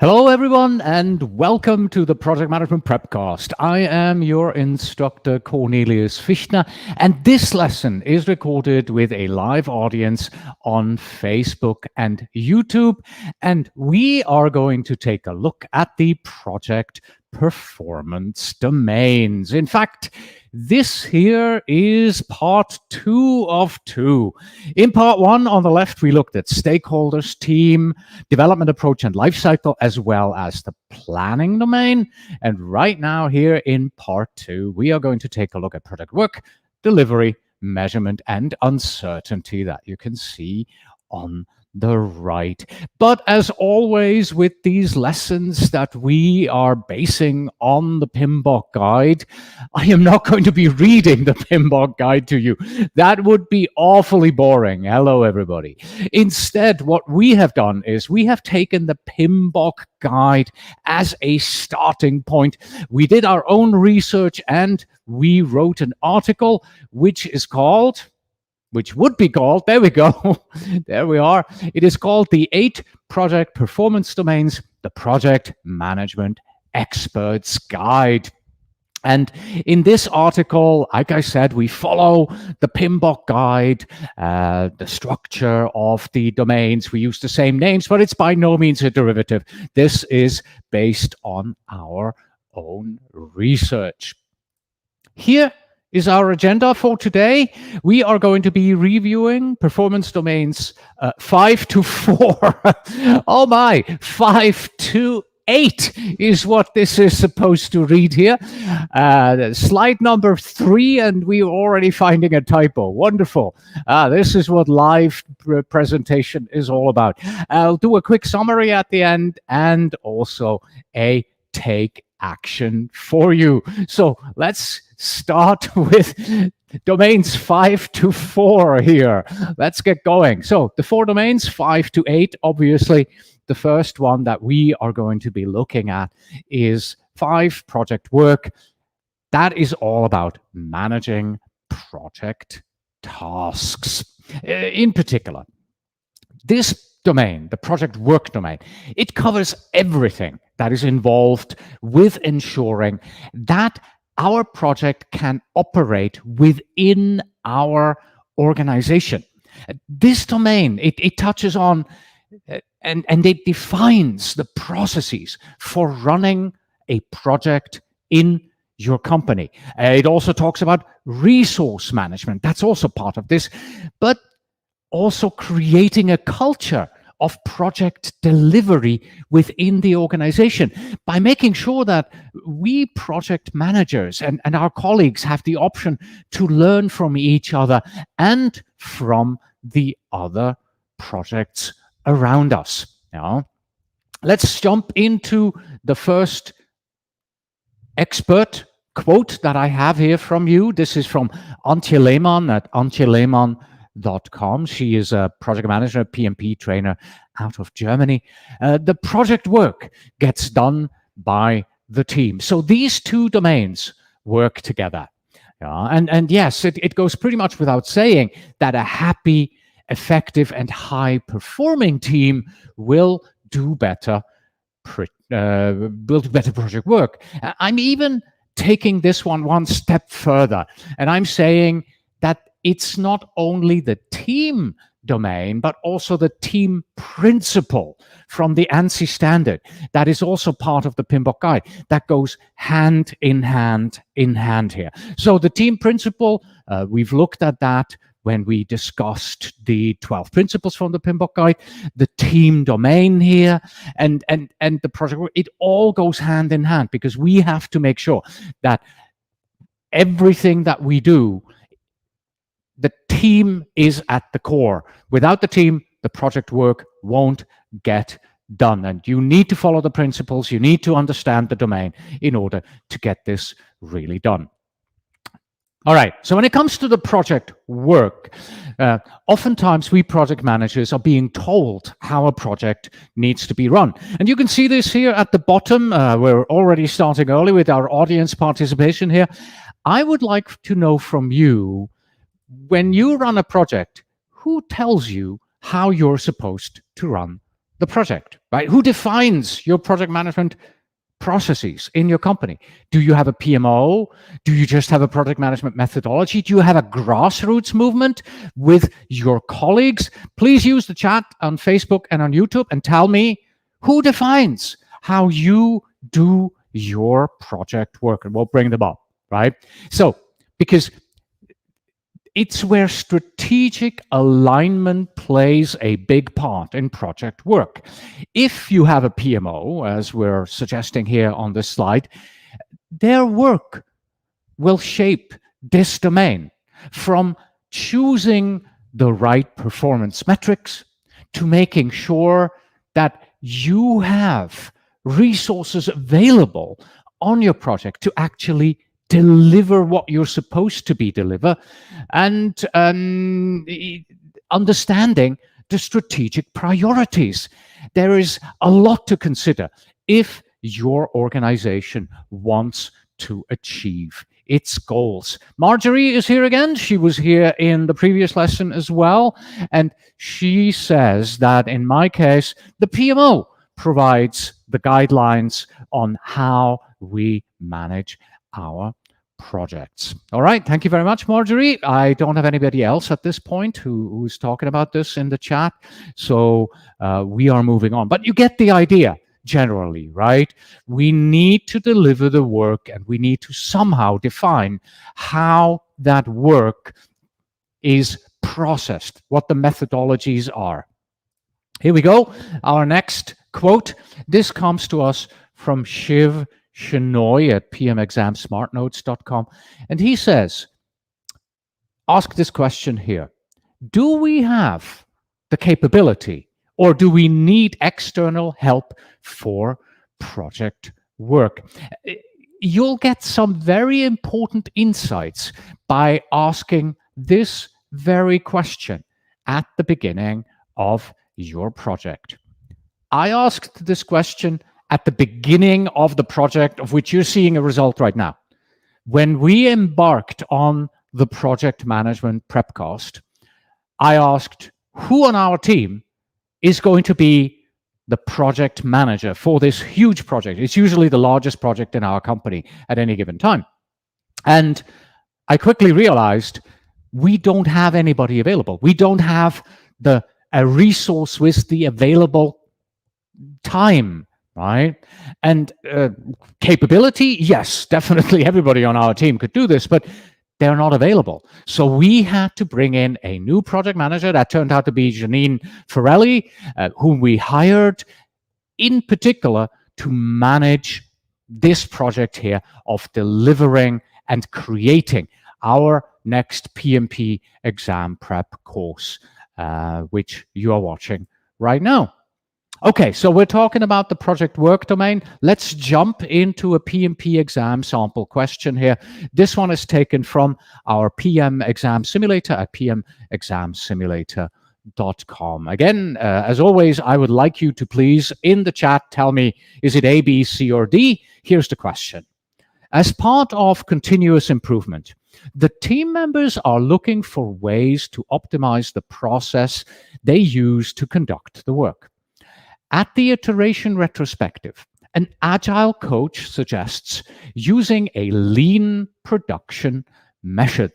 Hello, everyone, and welcome to the Project Management PrepCast. I am your instructor, Cornelius Fichtner, and this lesson is recorded with a live audience on Facebook and YouTube. And we are going to take a look at the project performance domains. In fact, this here is part 2 of 2. In part 1, on the left, we looked at stakeholders, team, development approach and lifecycle, as well as the planning domain. And right now here in part 2, we are going to take a look at product work, delivery, measurement, and uncertainty that you can see on the right. But as always with these lessons that we are basing on the PMBOK guide, I am not going to be reading the PMBOK guide to you. That would be awfully boring. Hello, everybody. Instead, what we have done is we have taken the PMBOK guide as a starting point. We did our own research and we wrote an article which would be called, there we go, there we are. It is called the 8 Project Performance Domains, the Project Management Expert's Guide. And in this article, like I said, we follow the PMBOK guide, the structure of the domains. We use the same names, but it's by no means a derivative. This is based on our own research. Here is our agenda for today. We are going to be reviewing performance domains 5 to 4. Oh my, 5 to 8 is what this is supposed to read here. Slide number 3, and we are already finding a typo. Wonderful. This is what live presentation is all about. I'll do a quick summary at the end and also a take action for you. So let's start with domains 5 to 4 here. Let's get going. So the 4 domains, 5 to 8, obviously. The first one that we are going to be looking at is 5 project work. That is all about managing project tasks. In particular, this domain, the project work domain, it covers everything that is involved with ensuring that our project can operate within our organization. This domain, it touches on and it defines the processes for running a project in your company. It also talks about resource management. That's also part of this, but also creating a culture of project delivery within the organization by making sure that we project managers and our colleagues have the option to learn from each other and from the other projects around us. Now, let's jump into the first expert quote that I have here from you. This is from Antje Lehmann at antjelehmann.com. She is a project manager, PMP trainer out of Germany. The project work gets done by the team. So these 2 domains work together. And yes, it goes pretty much without saying that a happy, effective, and high-performing team will do better project work. I'm even taking this one step further, and I'm saying that it's not only the team domain, but also the team principle from the ANSI standard. That is also part of the PMBOK guide. That goes hand in hand here. So the team principle, we've looked at that when we discussed the 12 principles from the PMBOK guide, the team domain here, and the project work. It all goes hand in hand because we have to make sure that everything that we do, the team is at the core. Without the team, the project work won't get done. And you need to follow the principles. You need to understand the domain in order to get this really done. All right, so when it comes to the project work, oftentimes we project managers are being told how a project needs to be run. And you can see this here at the bottom. We're already starting early with our audience participation here. I would like to know from you, when you run a project, who tells you how you're supposed to run the project, right? Who defines your project management processes in your company? Do you have a PMO? Do you just have a project management methodology? Do you have a grassroots movement with your colleagues? Please use the chat on Facebook and on YouTube and tell me who defines how you do your project work, and we'll bring them up, right? So, because it's where strategic alignment plays a big part in project work. If you have a PMO, as we're suggesting here on this slide, their work will shape this domain, from choosing the right performance metrics to making sure that you have resources available on your project to actually deliver what you're supposed to be deliver, and understanding the strategic priorities. There is a lot to consider if your organization wants to achieve its goals. Marjorie is here again. She was here in the previous lesson as well. And she says that in my case, the PMO provides the guidelines on how we manage our projects. All right. Thank you very much, Marjorie. I don't have anybody else at this point who's talking about this in the chat. So we are moving on. But you get the idea. Generally, right? We need to deliver the work, and we need to somehow define how that work is processed, what the methodologies are. Here we go. Our next quote. This comes to us from Shiv Shenoy at pmexamsmartnotes.com. And he says, ask this question here. Do we have the capability, or do we need external help for project work? You'll get some very important insights by asking this very question at the beginning of your project. I asked this question at the beginning of the project of which you're seeing a result right now. When we embarked on the project management PrepCast, I asked who on our team is going to be the project manager for this huge project. It's usually the largest project in our company at any given time. And I quickly realized we don't have anybody available. We don't have a resource with the available time, right? And capability, yes, definitely everybody on our team could do this, but they're not available. So we had to bring in a new project manager. That turned out to be Janine Ferrelli, whom we hired in particular to manage this project here of delivering and creating our next PMP exam prep course, which you are watching right now. Okay, so we're talking about the project work domain. Let's jump into a PMP exam sample question here. This one is taken from our PM Exam Simulator at pmexamsimulator.com. Again, as always, I would like you to please, in the chat, tell me, is it A, B, C, or D? Here's the question. As part of continuous improvement, the team members are looking for ways to optimize the process they use to conduct the work. At the iteration retrospective, an agile coach suggests using a lean production method,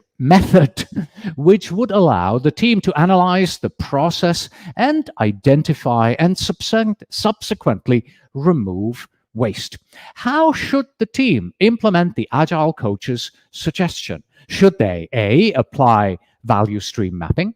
which would allow the team to analyze the process and identify and subsequently remove waste. How should the team implement the agile coach's suggestion? Should they, A, apply value stream mapping?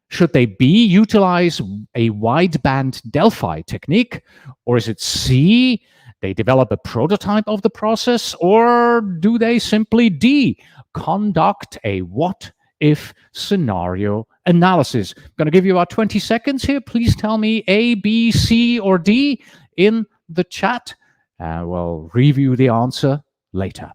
Should they, B, utilize a wideband Delphi technique? Or is it C, they develop a prototype of the process? Or do they simply, D, conduct a what-if scenario analysis? I'm going to give you about 20 seconds here. Please tell me A, B, C, or D in the chat. We'll review the answer later.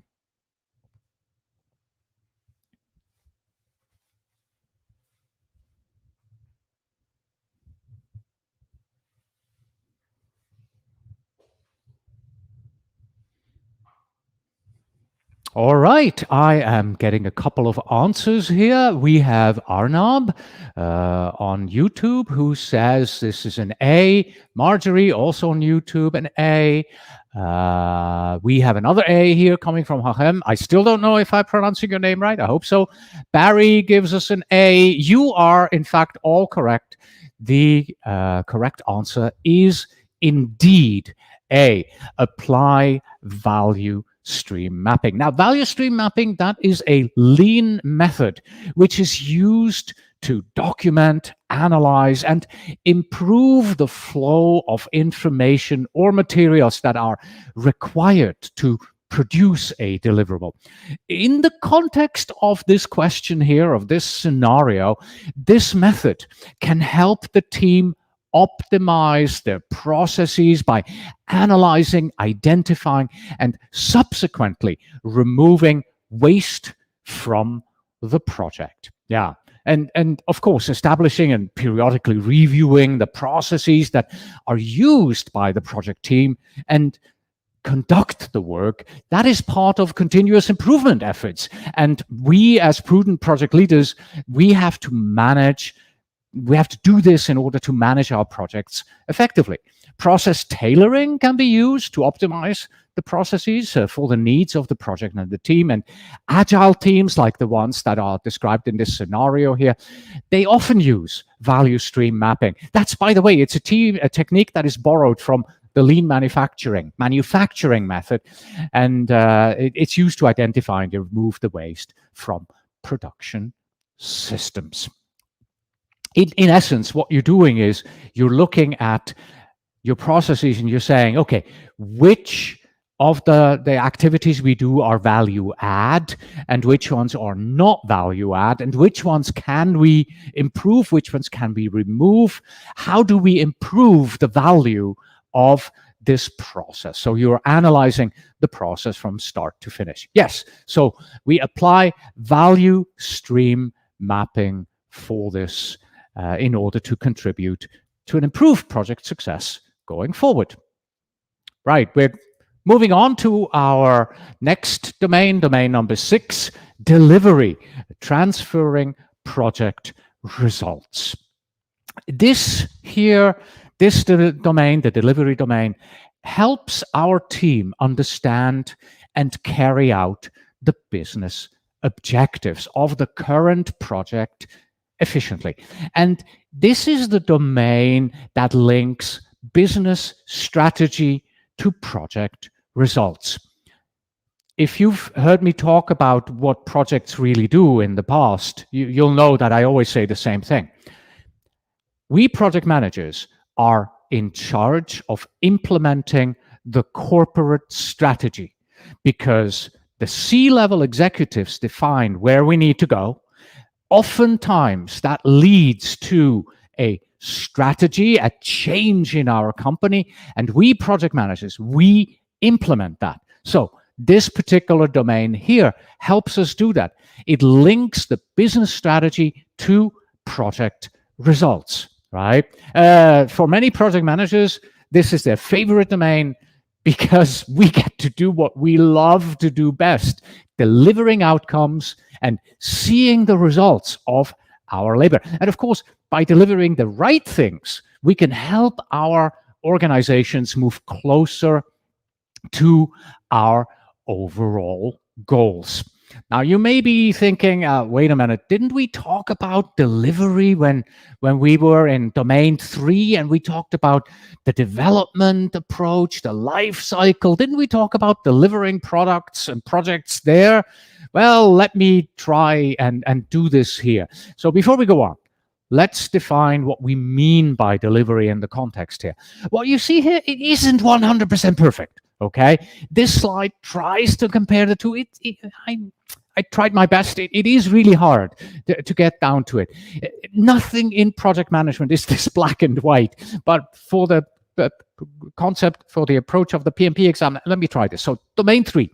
All right, I am getting a couple of answers here. We have Arnab on YouTube who says this is an A. Marjorie also on YouTube, an A. We have another A here coming from Hachem. I still don't know if I'm pronouncing your name right. I hope so. Barry gives us an A. You are, in fact, all correct. The correct answer is indeed A. Apply value stream mapping. Now, value stream mapping, that is a lean method which is used to document, analyze, and improve the flow of information or materials that are required to produce a deliverable. In the context of this question here, of this scenario, this method can help the team optimize their processes by analyzing, identifying, and subsequently removing waste from the project. Yeah. And of course, establishing and periodically reviewing the processes that are used by the project team and conduct the work, that is part of continuous improvement efforts. And we as prudent project leaders, we have to do this in order to manage our projects effectively. Process tailoring can be used to optimize the processes for the needs of the project and the team. And agile teams, like the ones that are described in this scenario here, they often use value stream mapping. That's, by the way, it's a technique that is borrowed from the lean manufacturing method, and it's used to identify and remove the waste from production systems. In essence, what you're doing is you're looking at your processes and you're saying, okay, which of the activities we do are value add and which ones are not value add, and which ones can we improve, which ones can we remove? How do we improve the value of this process? So you're analyzing the process from start to finish. Yes, so we apply value stream mapping for this in order to contribute to an improved project success going forward. Right, we're moving on to our next domain number 6, delivery, transferring project results. This domain, the delivery domain, helps our team understand and carry out the business objectives of the current project efficiently. And this is the domain that links business strategy to project results. If you've heard me talk about what projects really do in the past, you'll know that I always say the same thing. We project managers are in charge of implementing the corporate strategy because the C-level executives define where we need to go. Oftentimes, that leads to a strategy, a change in our company, and we project managers, we implement that. So this particular domain here helps us do that. It links the business strategy to project results, right? For many project managers, this is their favorite domain because we get to do what we love to do best, delivering outcomes and seeing the results of our labor. And of course, by delivering the right things, we can help our organizations move closer to our overall goals. Now, you may be thinking, wait a minute, didn't we talk about delivery when we were in domain 3 and we talked about the development approach, the life cycle? Didn't we talk about delivering products and projects there? Well, let me try and do this here. So before we go on, let's define what we mean by delivery in the context here. What you see here, it isn't 100% perfect, okay? This slide tries to compare the two. I tried my best. It is really hard to get down to it. Nothing in project management is this black and white, but for the concept, for the approach of the PMP exam, let me try this. So domain 3,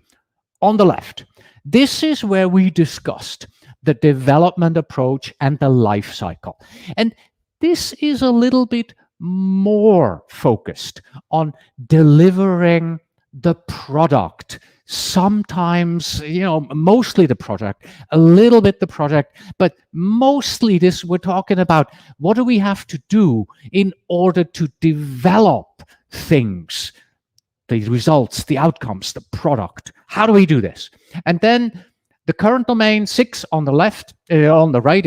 on the left, this is where we discussed the development approach and the life cycle. And this is a little bit more focused on delivering the product sometimes, mostly the project, a little bit the project, but mostly this, we're talking about what do we have to do in order to develop things, the results, the outcomes, the product. How do we do this? And then the current domain 6 on the right,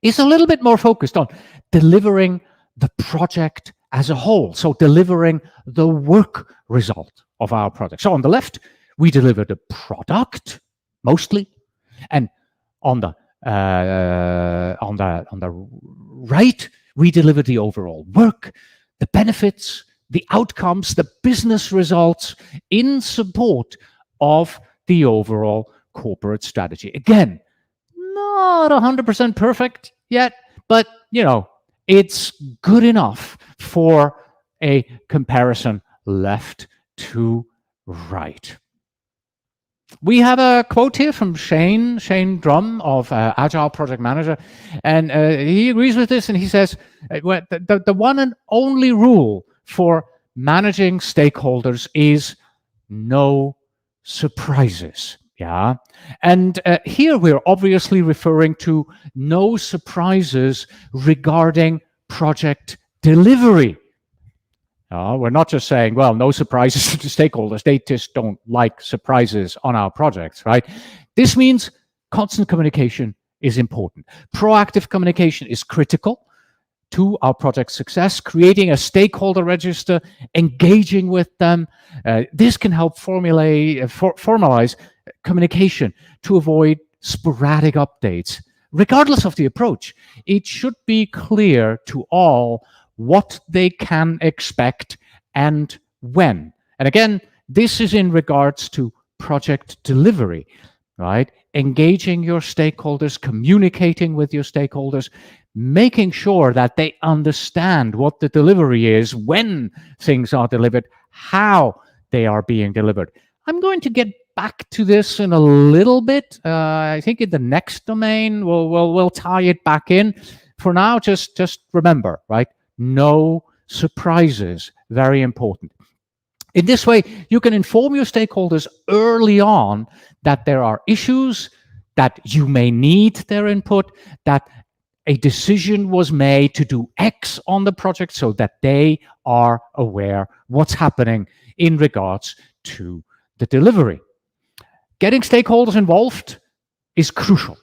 is a little bit more focused on delivering the project as a whole. So delivering the work result of our project. So on the left, we deliver the product mostly, and on the right, we deliver the overall work, the benefits, the outcomes, the business results in support of the overall corporate strategy. Again, not 100% perfect yet, but it's good enough for a comparison left to right. We have a quote here from Shane Drum of Agile Project Manager, and he agrees with this, and he says, the one and only rule for managing stakeholders is no surprises. Yeah, and here we're obviously referring to no surprises regarding project delivery. We're not just saying, well, no surprises to stakeholders. They just don't like surprises on our projects, right? This means constant communication is important. Proactive communication is critical to our project success, creating a stakeholder register, engaging with them. This can help formalize communication to avoid sporadic updates. Regardless of the approach, it should be clear to all what they can expect and when. And again, this is in regards to project delivery, right? Engaging your stakeholders, communicating with your stakeholders, making sure that they understand what the delivery is, when things are delivered, how they are being delivered. I'm going to get back to this in a little bit. I think in the next domain, we'll tie it back in. For now, just remember, right? No surprises, very important. In this way, you can inform your stakeholders early on that there are issues, that you may need their input, that a decision was made to do X on the project so that they are aware what's happening in regards to the delivery. Getting stakeholders involved is crucial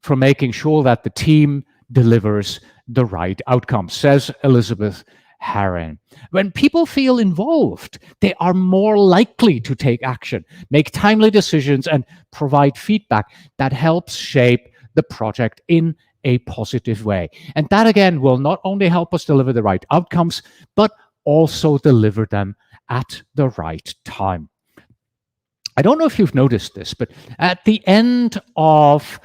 for making sure that the team delivers the right outcome, says Elizabeth Herron. When people feel involved, they are more likely to take action, make timely decisions, and provide feedback that helps shape the project in a positive way. And that, again, will not only help us deliver the right outcomes, but also deliver them at the right time. I don't know if you've noticed this, but at the end of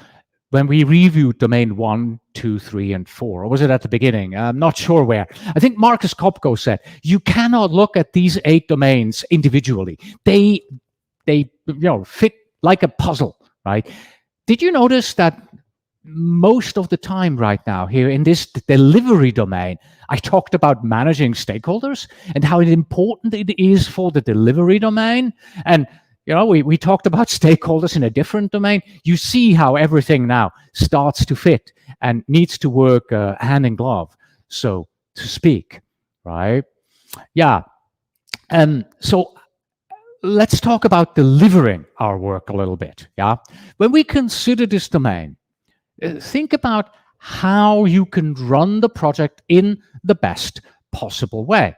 when we reviewed domain 1, 2, 3, and 4, or was it at the beginning? I'm not sure where. I think Marcus Kopko said, you cannot look at these 8 domains individually. They fit like a puzzle, right? Did you notice that most of the time right now here in this delivery domain, I talked about managing stakeholders and how important it is for the delivery domain? And we talked about stakeholders in a different domain. You see how everything now starts to fit and needs to work hand in glove, so to speak, right? Yeah. So let's talk about delivering our work a little bit. Yeah. When we consider this domain, think about how you can run the project in the best possible way.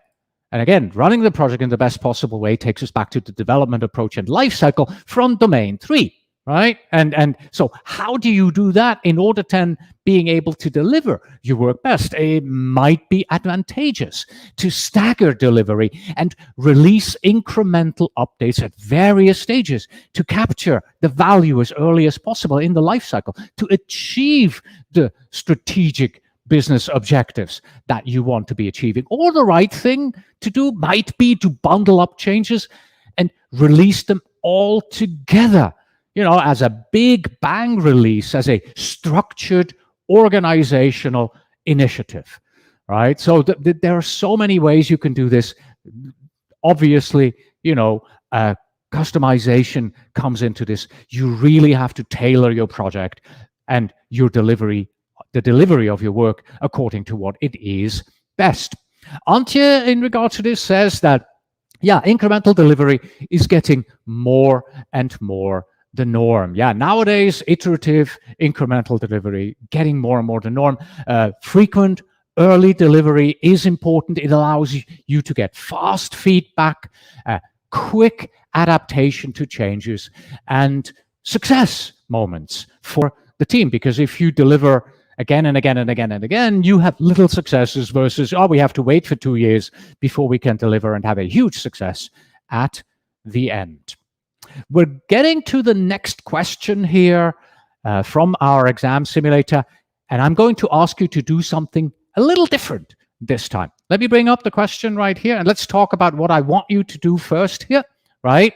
And again, running the project in the best possible way takes us back to the development approach and life cycle from domain 3, right? And so how do you do that in order to being able to deliver your work best? It might be advantageous to stagger delivery and release incremental updates at various stages to capture the value as early as possible in the life cycle to achieve the strategic business objectives that you want to be achieving. Or the right thing to do might be to bundle up changes and release them all together, as a big bang release, as a structured organizational initiative, right? So there are so many ways you can do this. Obviously, customization comes into this. You really have to tailor your project and your delivery, the delivery of your work according to what it is best. Antje, in regard to this, says that, yeah, incremental delivery is getting more and more the norm. Yeah, nowadays, iterative incremental delivery getting more and more the norm. Frequent early delivery is important. It allows you to get fast feedback, quick adaptation to changes, and success moments for the team. Because if you deliver again and again and again and again, you have little successes versus, oh, we have to wait for 2 years before we can deliver and have a huge success at the end. We're getting to the next question here from our exam simulator, and I'm going to ask you to do something a little different this time. Let me bring up the question right here, and let's talk about what I want you to do first here, right?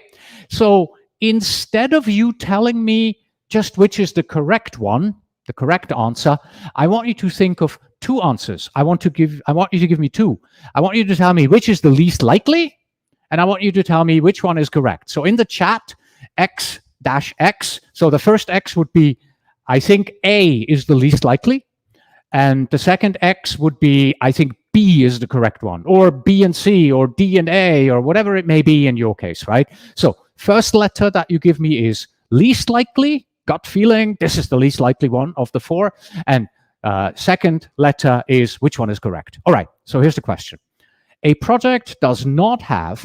So instead of you telling me just which is the correct one, the correct answer, I want you to think of two answers. I want you to give me two. I want you to tell me which is the least likely, and I want you to tell me which one is correct. So in the chat, X-X, so the first X would be, I think A is the least likely, and the second X would be, I think B is the correct one, or B and C, or D and A, or whatever it may be in your case, right? So first letter that you give me is least likely, gut feeling, this is the least likely one of the four, and second letter is which one is correct. All right, so here's the question. A project does not have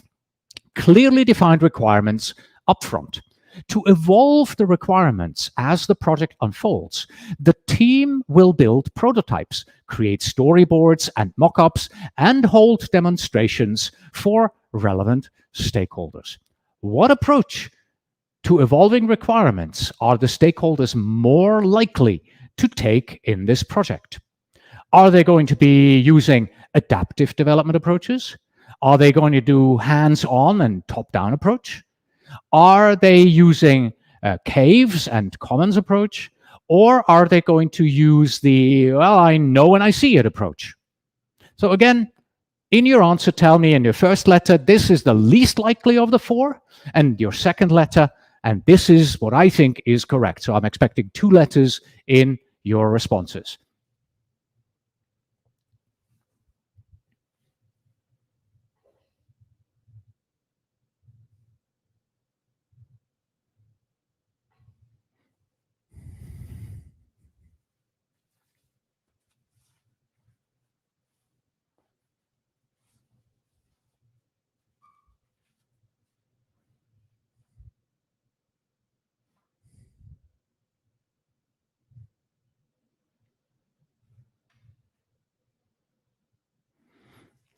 clearly defined requirements upfront. To evolve the requirements as the project unfolds, the team will build prototypes, create storyboards and mock-ups, and hold demonstrations for relevant stakeholders. What approach to evolving requirements are the stakeholders more likely to take in this project? Are they going to be using adaptive development approaches? Are they going to do hands-on and top-down approach? Are they using caves and commons approach? Or are they going to use the, well, I know when I see it approach? So again, in your answer, tell me in your first letter, this is the least likely of the four, and your second letter, and this is what I think is correct. So I'm expecting two letters in your responses.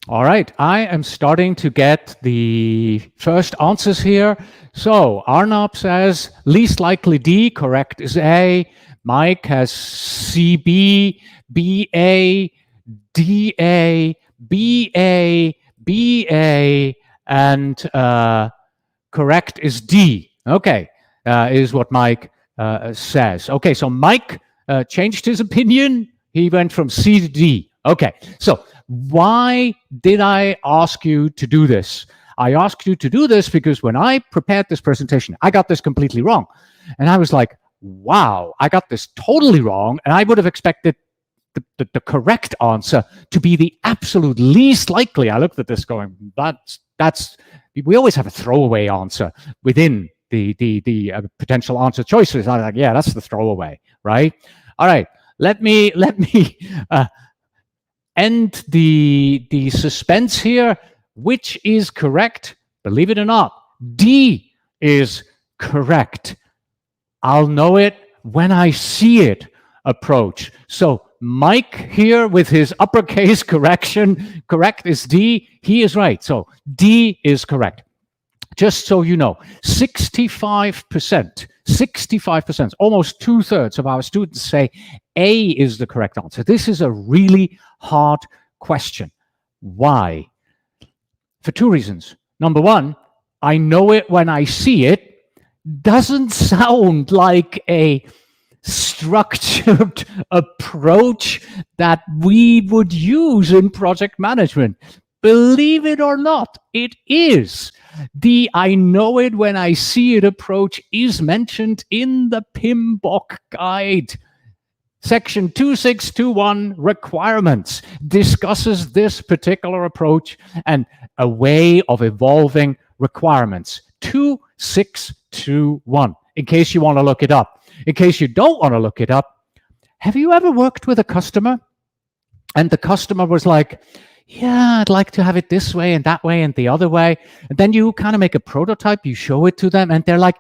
All right, I am starting to get the first answers here. So Arnab says least likely D, correct is A. Mike has CB, BA, DA, BA, BA, and correct is D. Okay, is what Mike says. Okay, so Mike changed his opinion. He went from C to D. Okay, so why did I ask you to do this? I asked you to do this because when I prepared this presentation, I got this completely wrong. And I was like, wow, I got this totally wrong. And I would have expected the correct answer to be the absolute least likely. I looked at this going, we always have a throwaway answer within the potential answer choices. I was like, yeah, that's the throwaway, right? All right, let me end the suspense here. Which is correct? Believe it or not, D is correct. I'll know it when I see it approach. So Mike here with his uppercase correction, correct is D. He is right. So D is correct. Just so you know, 65%, almost 2/3 of our students say A is the correct answer. This is a really hard question. Why? For two reasons. Number one, I know it when I see it. Doesn't sound like a structured approach that we would use in project management. Believe it or not, it is. The I know it when I see it approach is mentioned in the PMBOK Guide. Section 2621, requirements, discusses this particular approach and a way of evolving requirements. 2621, in case you want to look it up. In case you don't want to look it up, have you ever worked with a customer and the customer was like, yeah, I'd like to have it this way and that way and the other way. And then you kind of make a prototype, you show it to them and they're like,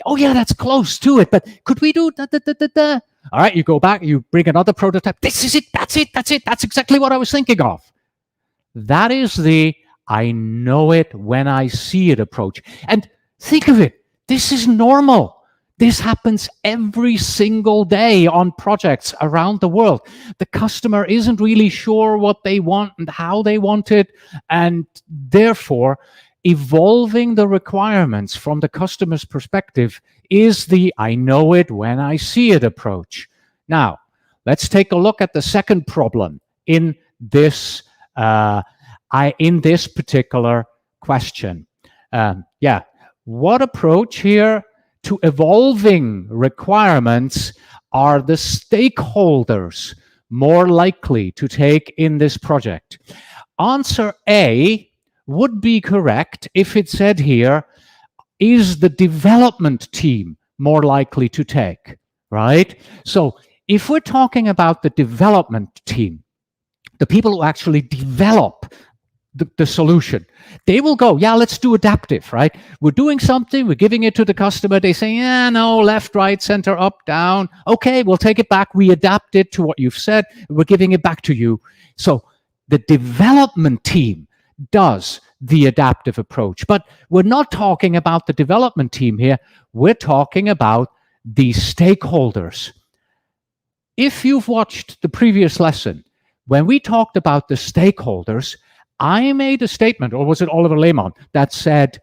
oh yeah, that's close to it, but could we do da, da, da, da, da? All right, you go back, you bring another prototype. This is it, that's it, that's it. That's exactly what I was thinking of. That is the I know it when I see it approach. And think of it, this is normal. This happens every single day on projects around the world. The customer isn't really sure what they want and how they want it, and therefore evolving the requirements from the customer's perspective is the I know it when I see it approach. Now, let's take a look at the second problem in this particular question. What approach here to evolving requirements are the stakeholders more likely to take in this project? Answer A would be correct if it said here, is the development team more likely to take, right? So if we're talking about the development team, the people who actually develop the solution, they will go, yeah, let's do adaptive, right? We're doing something, we're giving it to the customer. They say, yeah, no, left, right, center, up, down. Okay, we'll take it back. We adapt it to what you've said. We're giving it back to you. So the development team does the adaptive approach. But we're not talking about the development team here. We're talking about the stakeholders. If you've watched the previous lesson, when we talked about the stakeholders, I made a statement, or was it Oliver Lehmann, that said,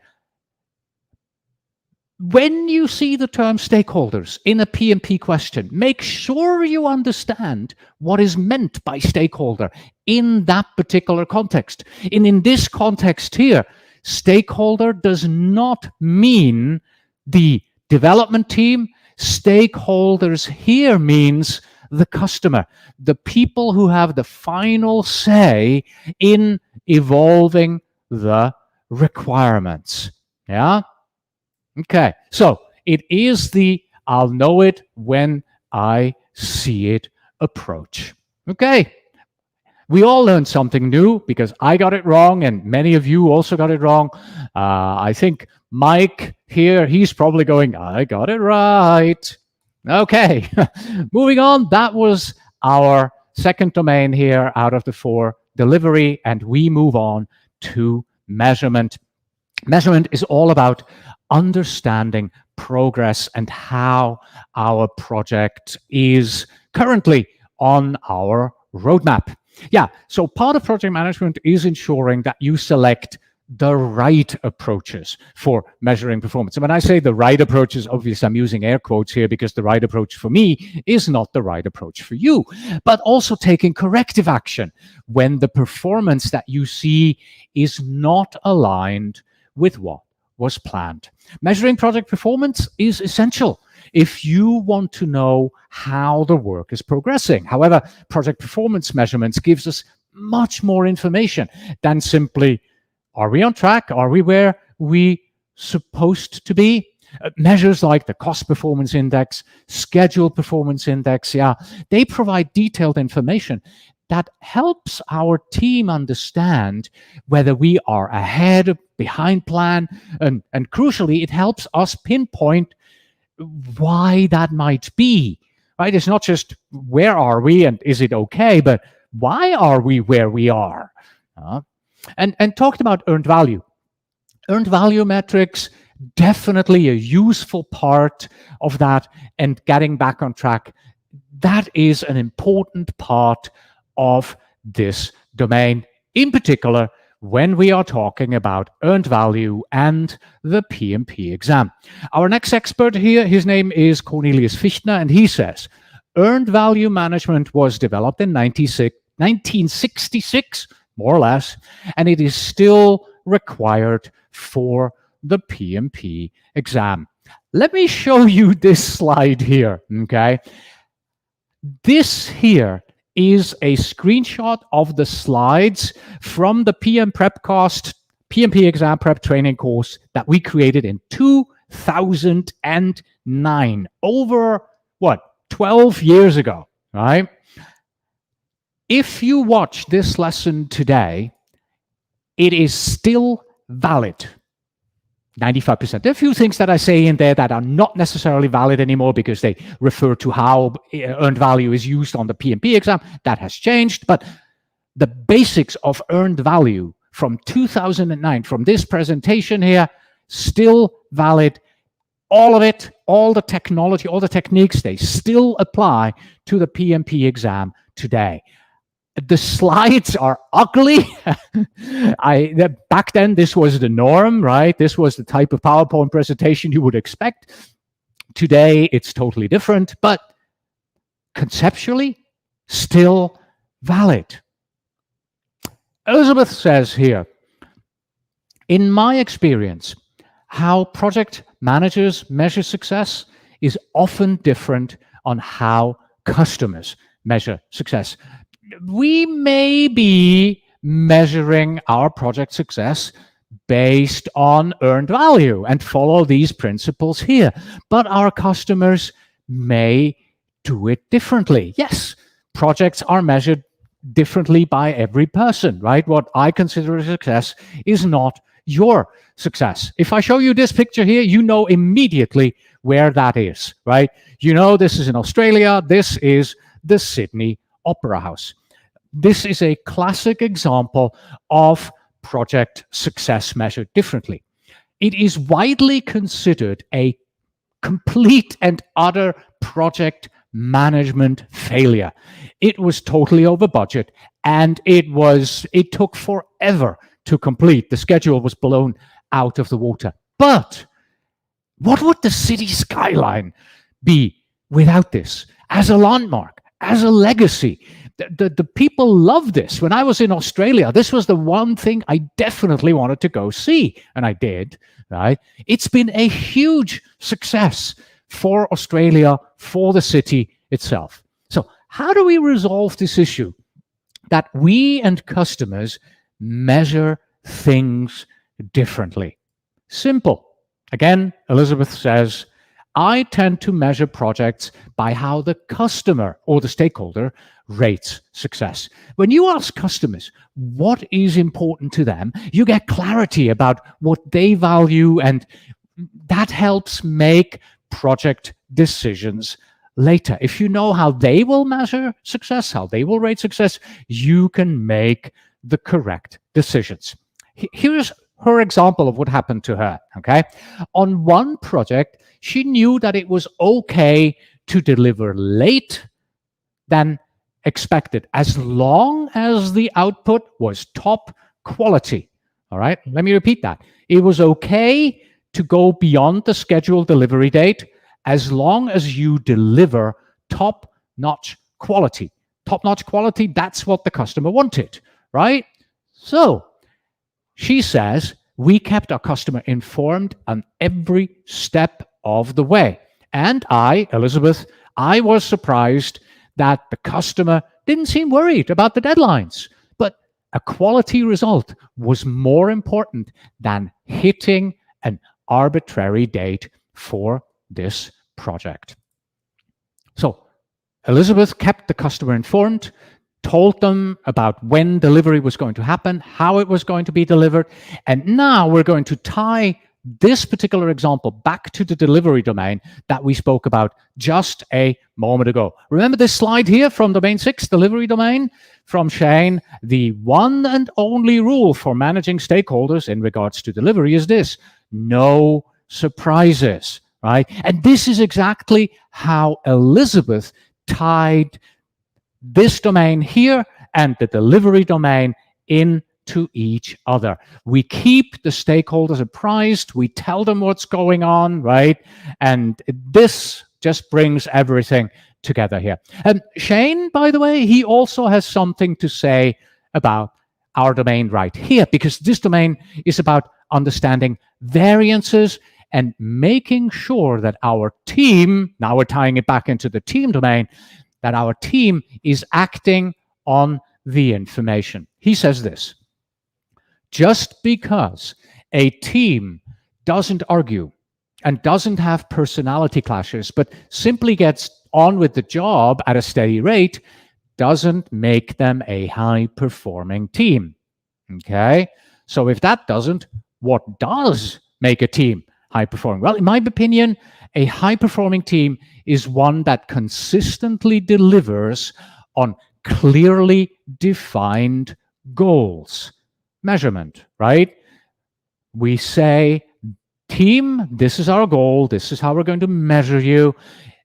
when you see the term stakeholders in a PMP question, make sure you understand what is meant by stakeholder in that particular context. And in this context here, stakeholder does not mean the development team. Stakeholders here means the customer, the people who have the final say in evolving the requirements. Yeah? Okay, so it is the I'll know it when I see it approach. Okay, we all learned something new because I got it wrong and many of you also got it wrong. I think Mike here, he's probably going, I got it right. Okay, moving on. That was our second domain here out of the 4, delivery, and we move on to measurement. Measurement is all about understanding progress and how our project is currently on our roadmap. Yeah, so part of project management is ensuring that you select the right approaches for measuring performance. And when I say the right approaches, obviously I'm using air quotes here because the right approach for me is not the right approach for you, but also taking corrective action when the performance that you see is not aligned with what was planned. Measuring project performance is essential if you want to know how the work is progressing. However, project performance measurements gives us much more information than simply, are we on track? Are we where we supposed to be? Measures like the cost performance index, schedule performance index, they provide detailed information that helps our team understand whether we are ahead, behind plan, and crucially, it helps us pinpoint why that might be, right? It's not just where are we and is it okay, but why are we where we are? And talked about earned value. Earned value metrics, definitely a useful part of that, and getting back on track. That is an important part of this domain, in particular when we are talking about earned value and the PMP exam. Our next expert here, his name is Cornelius Fichtner, and he says, earned value management was developed in 1966, more or less, and it is still required for the PMP exam. Let me show you this slide here, okay? This here is a screenshot of the slides from the PrepCast PMP exam prep training course that we created in 2009, over, 12 years ago, right? If you watch this lesson today, it is still valid. 95%. There are a few things that I say in there that are not necessarily valid anymore because they refer to how earned value is used on the PMP exam. That has changed, but the basics of earned value from 2009, from this presentation here, still valid. All of it, all the technology, all the techniques, they still apply to the PMP exam today. The slides are ugly. Back then, this was the norm, right? This was the type of PowerPoint presentation you would expect. Today, it's totally different, but conceptually, still valid. Elizabeth says here, in my experience, how project managers measure success is often different on how customers measure success. We may be measuring our project success based on earned value and follow these principles here, but our customers may do it differently. Yes, projects are measured differently by every person, right? What I consider a success is not your success. If I show you this picture here, you know immediately where that is, right? You know this is in Australia. This is the Sydney Opera House. This is a classic example of project success measured differently. It is widely considered a complete and utter project management failure. It was totally over budget, and it took forever to complete. The schedule was blown out of the water. But what would the city skyline be without this? As a landmark, as a legacy, the people love this. When I was in Australia, this was the one thing I definitely wanted to go see, and I did, right? It's been a huge success for Australia, for the city itself. So how do we resolve this issue that we and customers measure things differently? Simple. Again, Elizabeth says, I tend to measure projects by how the customer or the stakeholder rates success. When you ask customers what is important to them, you get clarity about what they value, and that helps make project decisions later. If you know how they will measure success, how they will rate success, you can make the correct decisions. Here's her example of what happened to her, okay? On one project, she knew that it was okay to deliver late than expected, as long as the output was top quality. All right, let me repeat that. It was okay to go beyond the scheduled delivery date as long as you deliver top-notch quality. Top-notch quality, that's what the customer wanted, right? So she says, we kept our customer informed on every step of the way. And I, Elizabeth, I was surprised that the customer didn't seem worried about the deadlines. But a quality result was more important than hitting an arbitrary date for this project. So Elizabeth kept the customer informed, told them about when delivery was going to happen, how it was going to be delivered. And now we're going to tie this particular example back to the delivery domain that we spoke about just a moment ago. Remember this slide here from domain 6, delivery domain, from Shane? The one and only rule for managing stakeholders in regards to delivery is this: no surprises, right? And this is exactly how Elizabeth tied this domain here and the delivery domain into each other. We keep the stakeholders apprised, we tell them what's going on, right? And this just brings everything together here. And Shane, by the way, he also has something to say about our domain right here, because this domain is about understanding variances and making sure that our team, now we're tying it back into the team domain, that our team is acting on the information. He says this: just because a team doesn't argue and doesn't have personality clashes, but simply gets on with the job at a steady rate, doesn't make them a high-performing team. Okay? So if that doesn't, what does make a team high-performing? Well, in my opinion, a high-performing team is one that consistently delivers on clearly defined goals. Measurement, right? We say, team, this is our goal, this is how we're going to measure you.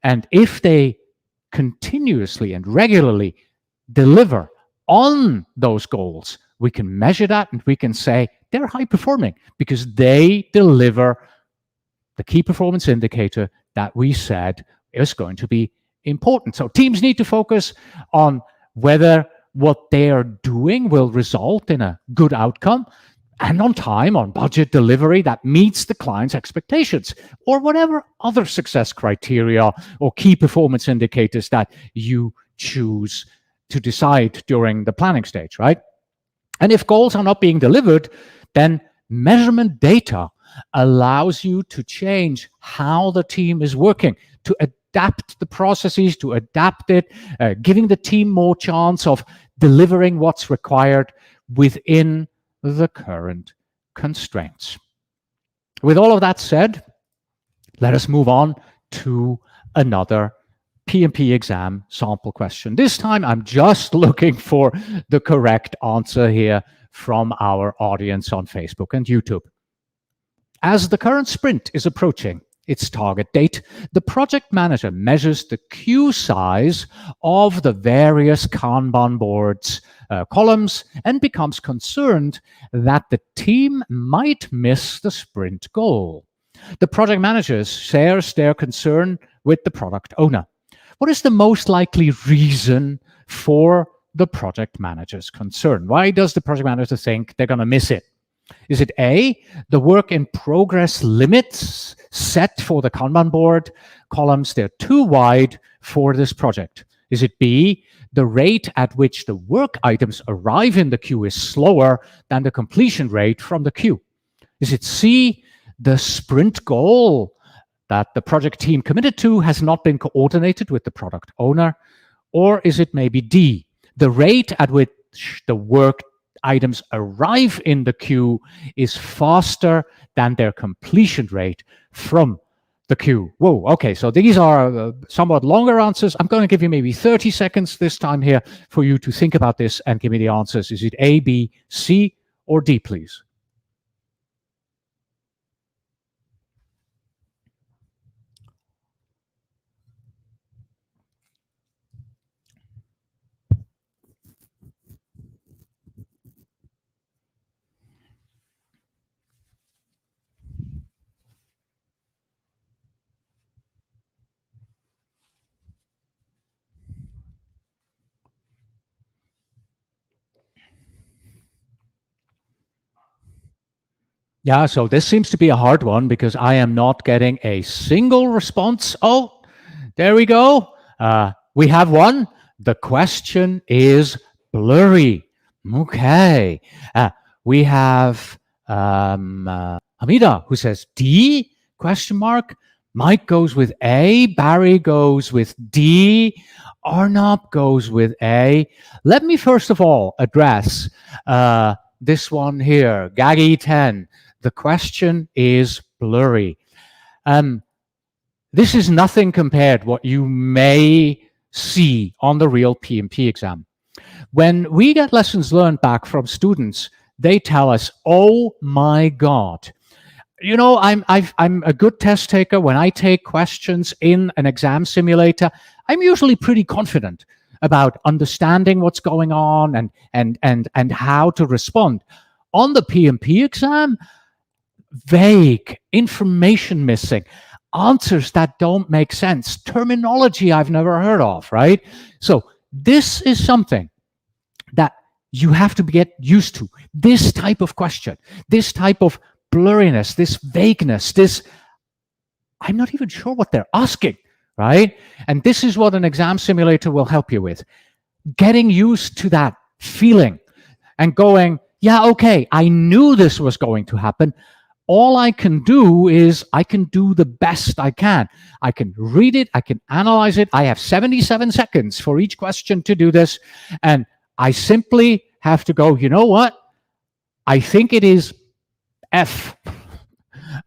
And if they continuously and regularly deliver on those goals, we can measure that and we can say they're high performing because they deliver the key performance indicator that we said is going to be important. So teams need to focus on whether what they are doing will result in a good outcome and on time, on budget, delivery that meets the client's expectations, or whatever other success criteria or key performance indicators that you choose to decide during the planning stage, right? And if goals are not being delivered, then measurement data allows you to change how the team is working, to adapt the processes, to adapt it, giving the team more chance of delivering what's required within the current constraints. With all of that said, let us move on to another PMP exam sample question. This time I'm just looking for the correct answer here from our audience on Facebook and YouTube. As the current sprint is approaching its target date, the project manager measures the queue size of the various Kanban boards columns and becomes concerned that the team might miss the sprint goal. The project manager shares their concern with the product owner. What is the most likely reason for the project manager's concern? Why does the project manager think they're going to miss it? Is it A, the work in progress limits set for the Kanban board columns, they're too wide for this project? Is it B, the rate at which the work items arrive in the queue is slower than the completion rate from the queue? Is it C, the sprint goal that the project team committed to has not been coordinated with the product owner? Or is it maybe D, the rate at which the work items arrive in the queue is faster than their completion rate from the queue? Whoa, okay, so these are somewhat longer answers. I'm going to give you maybe 30 seconds this time here for you to think about this and give me the answers. Is it A, B, C, or D, please? Yeah, so this seems to be a hard one because I am not getting a single response. Oh, there we go. We have one. The question is blurry. Okay. We have Hamida who says D, question mark. Mike goes with A. Barry goes with D. Arnab goes with A. Let me first of all address this one here, Gaggy 10. The question is blurry. This is nothing compared what you may see on the real PMP exam. When we get lessons learned back from students, they tell us, oh my God, you know, I'm a good test taker. When I take questions in an exam simulator, I'm usually pretty confident about understanding what's going on and how to respond. On the PMP exam, vague, information missing, answers that don't make sense, terminology I've never heard of, right? So this is something that you have to get used to this type of question, this type of blurriness, this vagueness, this, I'm not even sure what they're asking, right? And this is what an exam simulator will help you with. Getting used to that feeling and going, yeah, okay, I knew this was going to happen. All I can do is I can do the best I can. I can read it, I can analyze it. I have 77 seconds for each question to do this. And I simply have to go, you know what? I think it is F,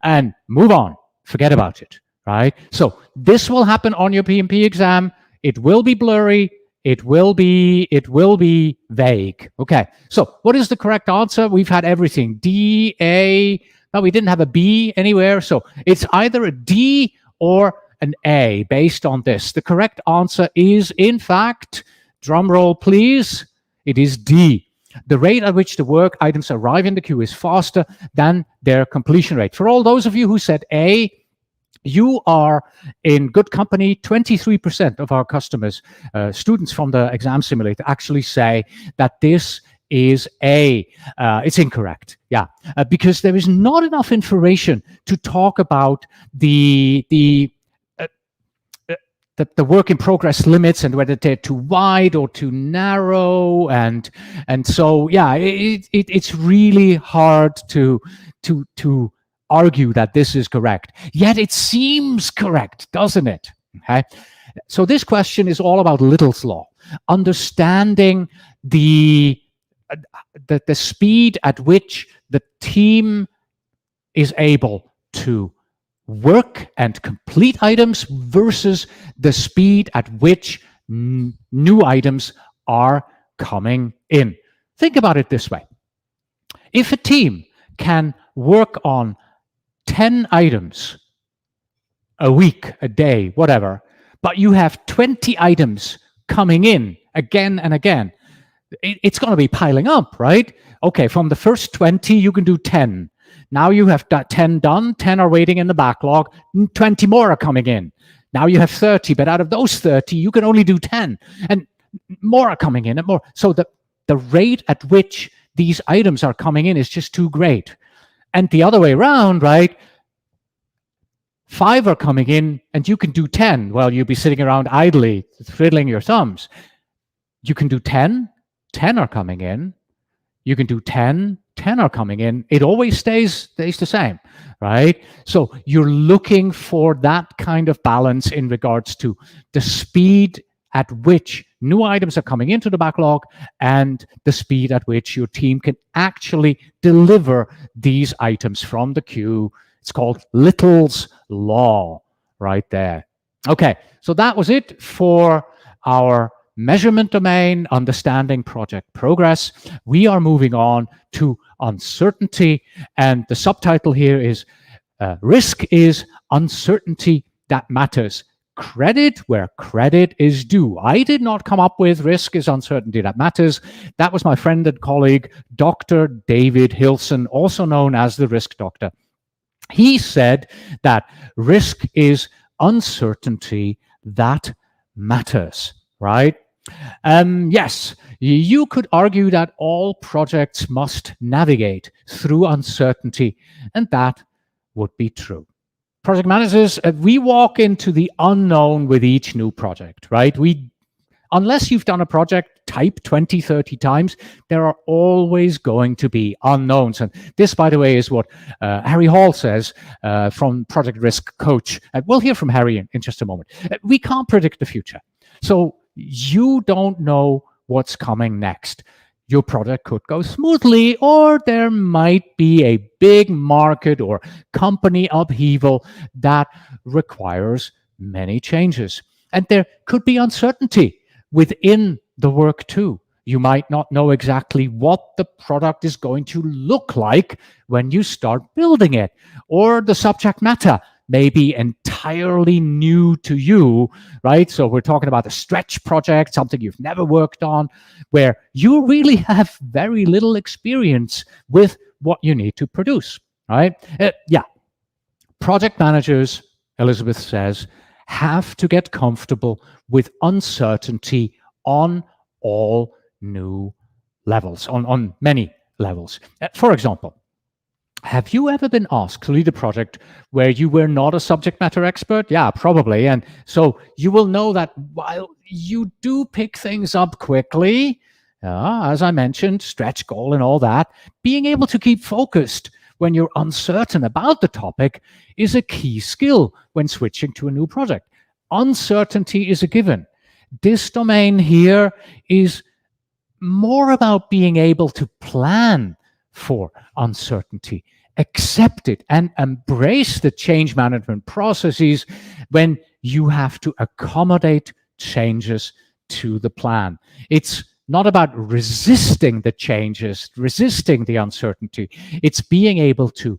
and move on. Forget about it, right? So this will happen on your PMP exam. It will be blurry. It will be vague. Okay, so what is the correct answer? We've had everything. D, A, no, we didn't have a B anywhere. So it's either a D or an A based on this. The correct answer is, in fact, drum roll please, it is D. The rate at which the work items arrive in the queue is faster than their completion rate. For all those of you who said A, you are in good company. 23% of our customers, students from the exam simulator, actually say that this is A. It's incorrect, yeah, because there is not enough information to talk about the work in progress limits and whether they're too wide or too narrow, and so yeah, it's really hard to argue that this is correct. Yet it seems correct, doesn't it? Okay, so this question is all about Little's law, understanding the speed at which the team is able to work and complete items versus the speed at which new items are coming in. Think about it this way. If a team can work on 10 items a week, a day, whatever, but you have 20 items coming in again and again, it's going to be piling up, right? Okay, from the first 20, you can do 10. Now you have 10 done, 10 are waiting in the backlog, 20 more are coming in. Now you have 30, but out of those 30, you can only do 10, and more are coming in and more. So the rate at which these items are coming in is just too great. And the other way around, right? 5 are coming in and you can do 10. Well, you'll be sitting around idly, twiddling your thumbs. You can do 10, 10 are coming in. You can do 10, 10 are coming in. It always stays the same, right? So you're looking for that kind of balance in regards to the speed at which new items are coming into the backlog and the speed at which your team can actually deliver these items from the queue. It's called Little's Law right there. Okay, so that was it for our measurement domain, understanding project progress. We are moving on to uncertainty, and the subtitle here is risk is uncertainty that matters. Credit where credit is due. I did not come up with risk is uncertainty that matters. That was my friend and colleague, Dr. David Hilson, also known as the Risk Doctor. He said that risk is uncertainty that matters, right? Yes, you could argue that all projects must navigate through uncertainty, and that would be true. Project managers, we walk into the unknown with each new project, right? Unless you've done a project type 20, 30 times, there are always going to be unknowns. And this, by the way, is what Harry Hall says from Project Risk Coach. We'll hear from Harry in just a moment. We can't predict the future. So you don't know what's coming next. Your project could go smoothly, or there might be a big market or company upheaval that requires many changes. And there could be uncertainty within the work too. You might not know exactly what the product is going to look like when you start building it, or the subject matter may be entirely new to you, right? So we're talking about a stretch project, something you've never worked on, where you really have very little experience with what you need to produce, right? Yeah. Project managers, Elizabeth says, have to get comfortable with uncertainty on all new levels, on many levels. For example, have you ever been asked to lead a project where you were not a subject matter expert? Yeah, probably. And so you will know that while you do pick things up quickly, as I mentioned, stretch goal and all that, being able to keep focused when you're uncertain about the topic is a key skill when switching to a new project. Uncertainty is a given. This domain here is more about being able to plan for uncertainty, accept it, and embrace the change management processes when you have to accommodate changes to the plan. It's not about resisting the changes, resisting the uncertainty. It's being able to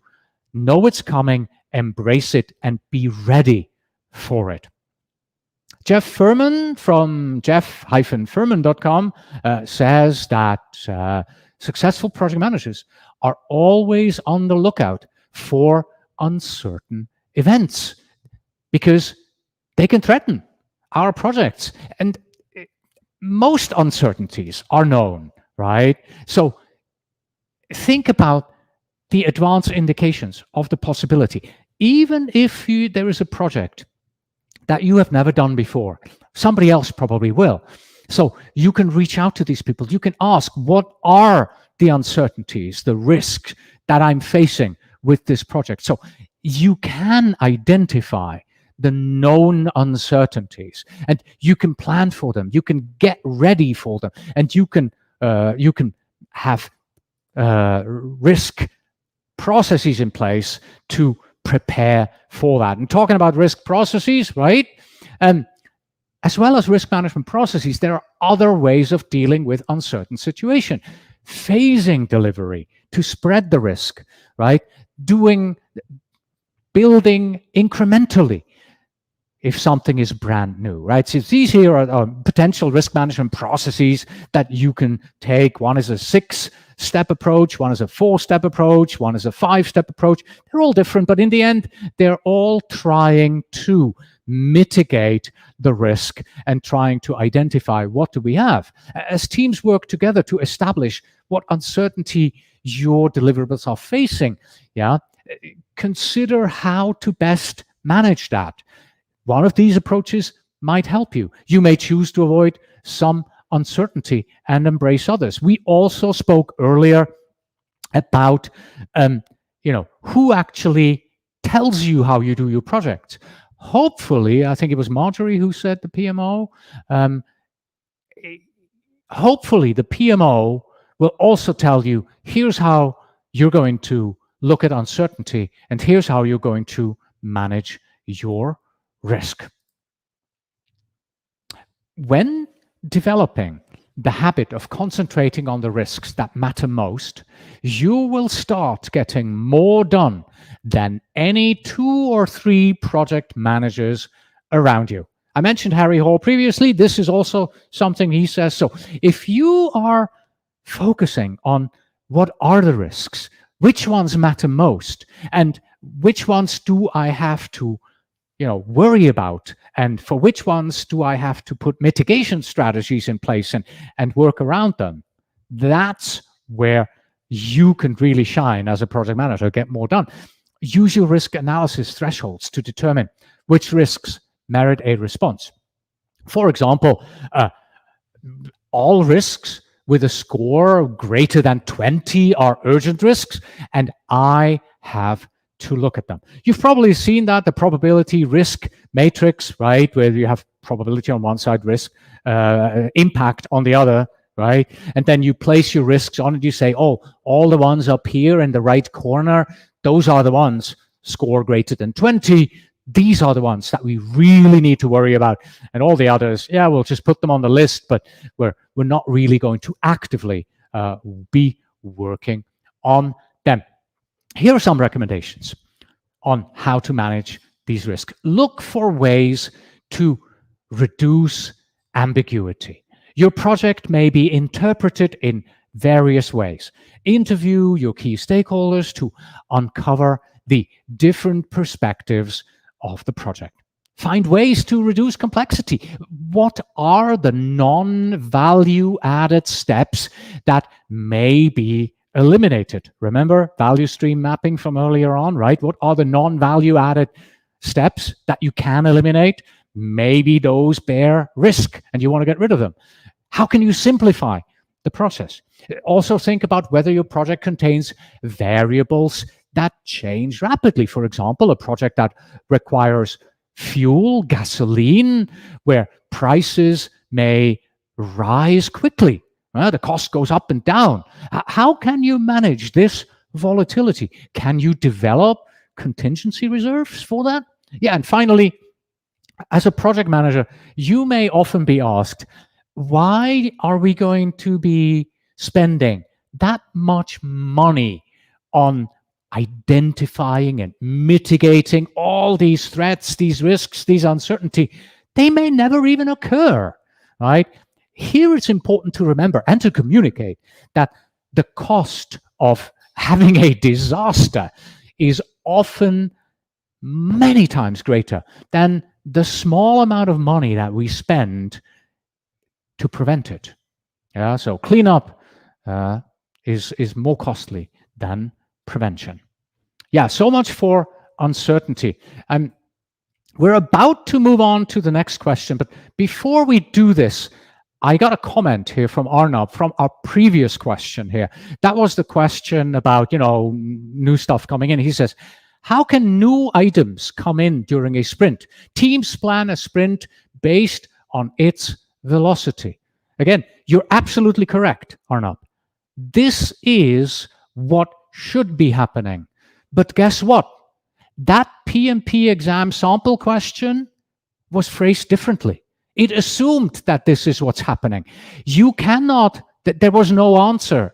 know it's coming, embrace it, and be ready for it. Jeff Furman from jeff-furman.com says that successful project managers are always on the lookout for uncertain events because they can threaten our projects. And most uncertainties are known, right? So think about the advanced indications of the possibility. Even if there is a project that you have never done before, somebody else probably will. So you can reach out to these people. You can ask, what are the uncertainties, the risks that I'm facing with this project? So you can identify the known uncertainties and you can plan for them. You can get ready for them, and you can have risk processes in place to prepare for that. And talking about risk processes, right? As well as risk management processes, there are other ways of dealing with uncertain situation. Phasing delivery to spread the risk, right? Building incrementally if something is brand new, right? So these here are potential risk management processes that you can take. One is a 6-step approach, one is a 4-step approach, one is a 5-step approach. They're all different, but in the end, they're all trying to mitigate the risk and trying to identify what do we have. As teams work together to establish what uncertainty your deliverables are facing, consider how to best manage that. One of these approaches might help you. You may choose to avoid some uncertainty and embrace others. We also spoke earlier about, who actually tells you how you do your project. Hopefully, I think it was Marjorie who said the PMO. Hopefully, the PMO will also tell you, here's how you're going to look at uncertainty, and here's how you're going to manage your risk. When developing the habit of concentrating on the risks that matter most, you will start getting more done than any 2 or 3 project managers around you. I mentioned Harry Hall previously. This is also something he says. So if you are focusing on what are the risks, which ones matter most, and which ones do I have to worry about, and for which ones do I have to put mitigation strategies in place and work around them, that's where you can really shine as a project manager, get more done. Use your risk analysis thresholds to determine which risks merit a response. For example, all risks with a score greater than 20 are urgent risks, and I have to look at them. You've probably seen that, the probability risk matrix, right? Where you have probability on one side, risk, impact on the other, right? And then you place your risks on it. You say, oh, all the ones up here in the right corner, those are the ones score greater than 20. These are the ones that we really need to worry about. And all the others, we'll just put them on the list, but we're not really going to actively be working on them. Here are some recommendations on how to manage these risks. Look for ways to reduce ambiguity. Your project may be interpreted in various ways. Interview your key stakeholders to uncover the different perspectives of the project. Find ways to reduce complexity. What are the non-value added steps that may be eliminated? Remember value stream mapping from earlier on, right? What are the non-value added steps that you can eliminate? Maybe those bear risk and you want to get rid of them. How can you simplify the process? Also think about whether your project contains variables that change rapidly. For example, a project that requires fuel, gasoline, where prices may rise quickly. The cost goes up and down. How can you manage this volatility? Can you develop contingency reserves for that? Yeah, and finally, as a project manager, you may often be asked, why are we going to be spending that much money on identifying and mitigating all these threats, these risks, these uncertainty? They may never even occur, right? Here it's important to remember and to communicate that the cost of having a disaster is often many times greater than the small amount of money that we spend to prevent it. Yeah, so cleanup is more costly than prevention. Yeah, so much for uncertainty. We're about to move on to the next question, but before we do this, I got a comment here from Arnab from our previous question here. That was the question about, new stuff coming in. He says, how can new items come in during a sprint? Teams plan a sprint based on its velocity. Again, you're absolutely correct, Arnab. This is what should be happening. But guess what? That PMP exam sample question was phrased differently. It assumed that this is what's happening. You cannot, there was no answer,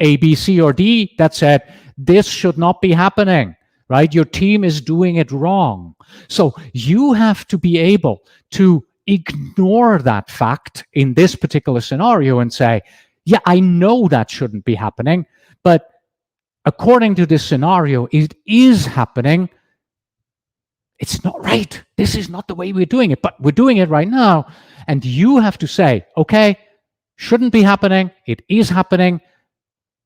A, B, C, or D, that said, this should not be happening, right? Your team is doing it wrong. So you have to be able to ignore that fact in this particular scenario and say, yeah, I know that shouldn't be happening, but according to this scenario, it is happening. It's not right. This is not the way we're doing it, but we're doing it right now. And you have to say, okay, shouldn't be happening. It is happening.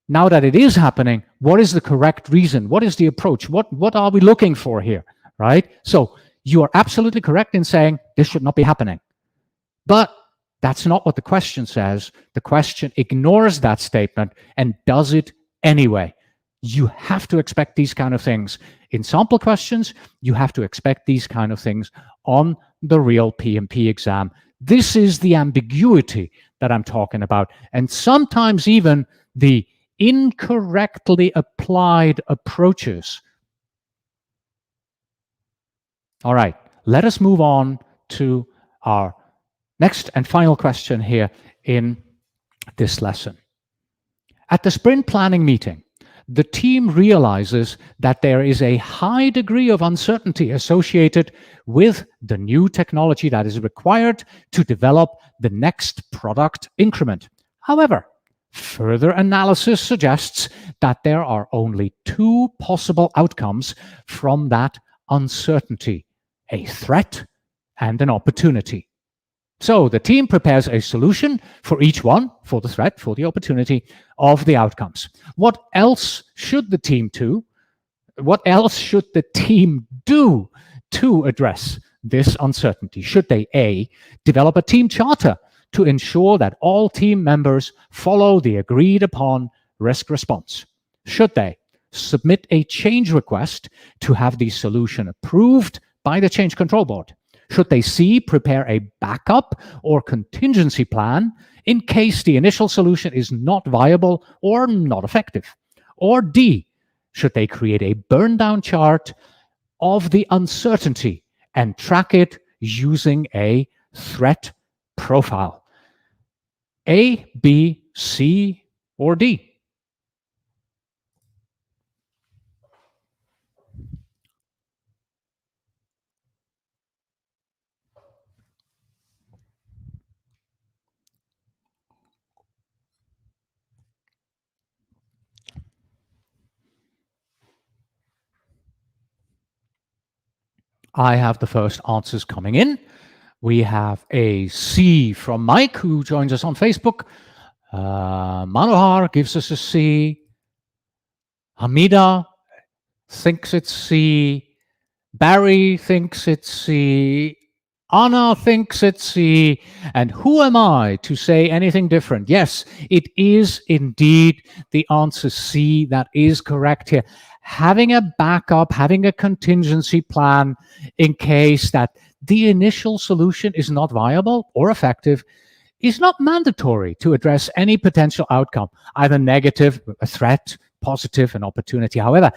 Now that it is happening, what is the correct reason? What is the approach? What are we looking for here, right? So you are absolutely correct in saying this should not be happening. But that's not what the question says. The question ignores that statement and does it anyway. You have to expect these kind of things in sample questions. You have to expect these kind of things on the real PMP exam. This is the ambiguity that I'm talking about. And sometimes even the incorrectly applied approaches. All right, let us move on to our next and final question here in this lesson. At the sprint planning meeting, the team realizes that there is a high degree of uncertainty associated with the new technology that is required to develop the next product increment. However, further analysis suggests that there are only two possible outcomes from that uncertainty: a threat and an opportunity. So the team prepares a solution for each one, for the threat, for the opportunity of the outcomes. What else should the team do? What else should the team do to address this uncertainty? Should they, A, develop a team charter to ensure that all team members follow the agreed upon risk response? Should they submit a change request to have the solution approved by the change control board? Should they, C, prepare a backup or contingency plan in case the initial solution is not viable or not effective? Or D, should they create a burn down chart of the uncertainty and track it using a threat profile? A, B, C, or D? I have the first answers coming in. We have a C from Mike, who joins us on Facebook. Manohar gives us a C. Hamida thinks it's C. Barry thinks it's C. Anna thinks it's C. And who am I to say anything different? Yes, it is indeed the answer C that is correct here. Having a backup, having a contingency plan in case that the initial solution is not viable or effective is not mandatory to address any potential outcome, either negative, a threat, positive, an opportunity. However,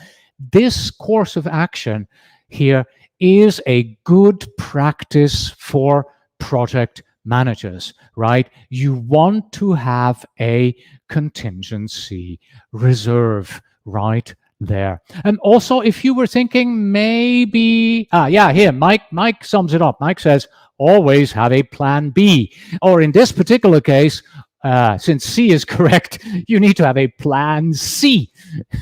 this course of action here is a good practice for project managers, right? You want to have a contingency reserve right there. And also, if you were thinking maybe, here, Mike sums it up. Mike says, always have a plan B. Or in this particular case, since C is correct, you need to have a plan C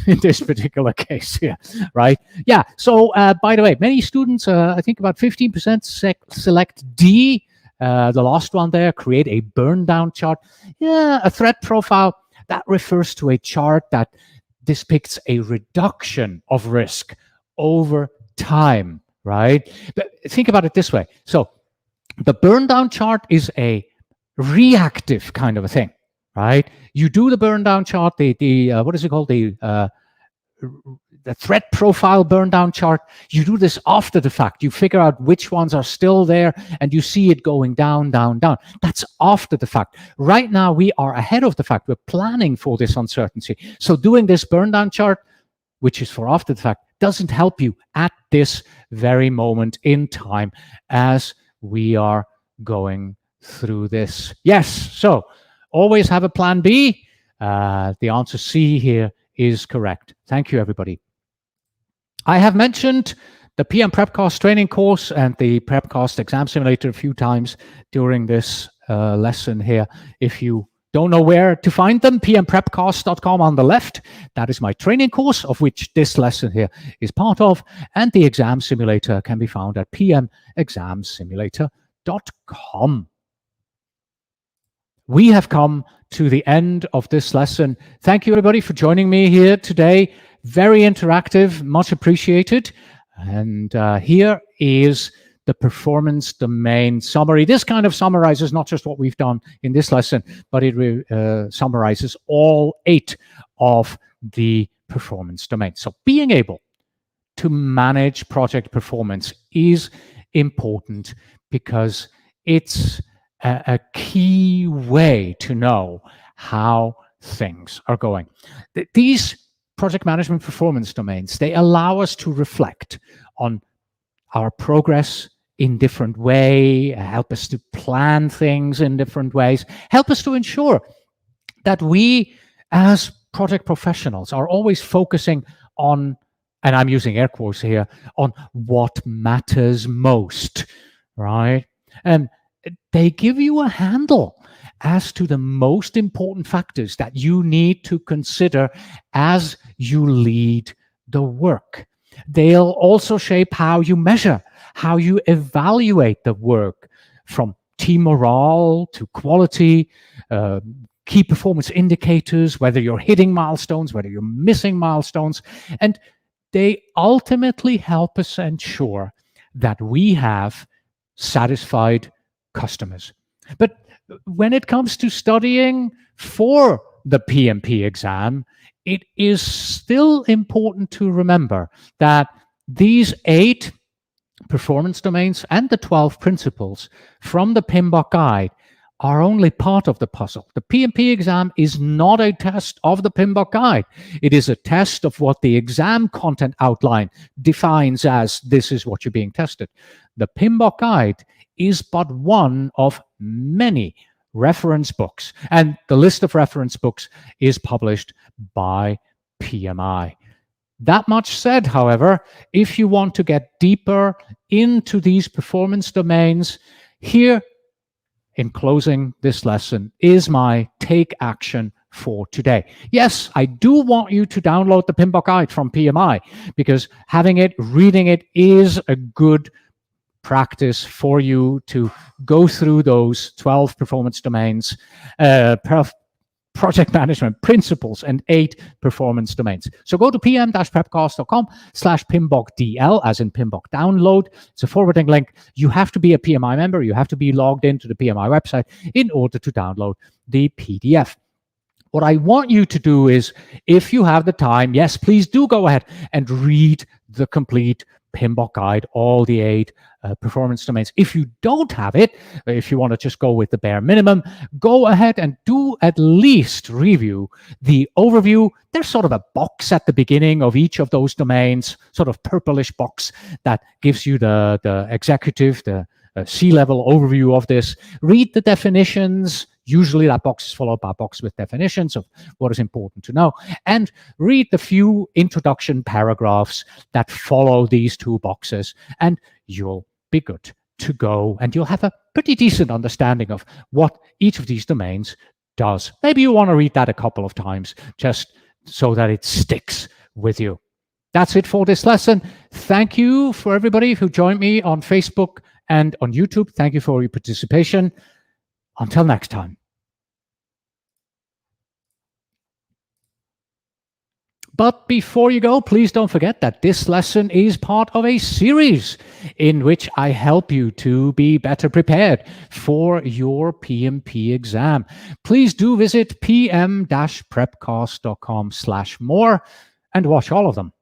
in this particular case here, right? Yeah, so by the way, many students, I think about 15% select D, the last one there, create a burn down chart. Yeah, a threat profile, that refers to a chart that depicts a reduction of risk over time, right? But think about it this way. So the burn down chart is a reactive kind of a thing, right? You do the burn down chart, what is it called? The threat profile burn down chart. You do this after the fact. You figure out which ones are still there and you see it going down, down, down. That's after the fact. Right now, we are ahead of the fact. We're planning for this uncertainty. So doing this burn down chart, which is for after the fact, doesn't help you at this very moment in time as we are going through this. Yes, so always have a plan B. The answer C here is correct. Thank you, everybody. I have mentioned the PM PrepCast training course and the PrepCast Exam Simulator a few times during this lesson here. If you don't know where to find them, pmprepcast.com on the left. That is my training course, of which this lesson here is part of. And the exam simulator can be found at pmexamsimulator.com. We have come to the end of this lesson. Thank you, everybody, for joining me here today. Very interactive, much appreciated. And here is the performance domain summary. This kind of summarizes not just what we've done in this lesson, but it summarizes all 8 of the performance domains. So being able to manage project performance is important because it's a key way to know how things are going. These project management performance domains, they allow us to reflect on our progress in different way, help us to plan things in different ways, help us to ensure that we as project professionals are always focusing on, and I'm using air quotes here, on what matters most, right? And they give you a handle as to the most important factors that you need to consider as you lead the work. They'll also shape how you measure, how you evaluate the work, from team morale to quality, key performance indicators, whether you're hitting milestones, whether you're missing milestones. And they ultimately help us ensure that we have satisfied customers. But when it comes to studying for the PMP exam, it is still important to remember that these 8 performance domains and the 12 principles from the PMBOK Guide are only part of the puzzle. The PMP exam is not a test of the PMBOK Guide. It is a test of what the exam content outline defines as this is what you're being tested. The PMBOK Guide is but one of many reference books, and the list of reference books is published by PMI. That much said, however, if you want to get deeper into these performance domains, here in closing this lesson is my take action for today. Yes, I do want you to download the PMBOK Guide from PMI because having it, reading it is a good practice for you to go through those 12 performance domains, project management principles, and 8 performance domains. So go to pm-prepcast.com/PMBOKDL, as in PMBOK download. It's a forwarding link. You have to be a PMI member. You have to be logged into the PMI website in order to download the PDF. What I want you to do is, if you have the time, yes, please do go ahead and read the complete PMBOK guide, all the 8 performance domains. If you don't have it, if you want to just go with the bare minimum, go ahead and do at least review the overview. There's sort of a box at the beginning of each of those domains, sort of purplish box that gives you the executive, the C-level overview of this. Read the definitions. Usually that box is followed by a box with definitions of what is important to know. And read the few introduction paragraphs that follow these 2 boxes, and you'll be good to go. And you'll have a pretty decent understanding of what each of these domains does. Maybe you want to read that a couple of times just so that it sticks with you. That's it for this lesson. Thank you for everybody who joined me on Facebook and on YouTube. Thank you for your participation. Until next time. But before you go, please don't forget that this lesson is part of a series in which I help you to be better prepared for your PMP exam. Please do visit pm-prepcast.com/more and watch all of them.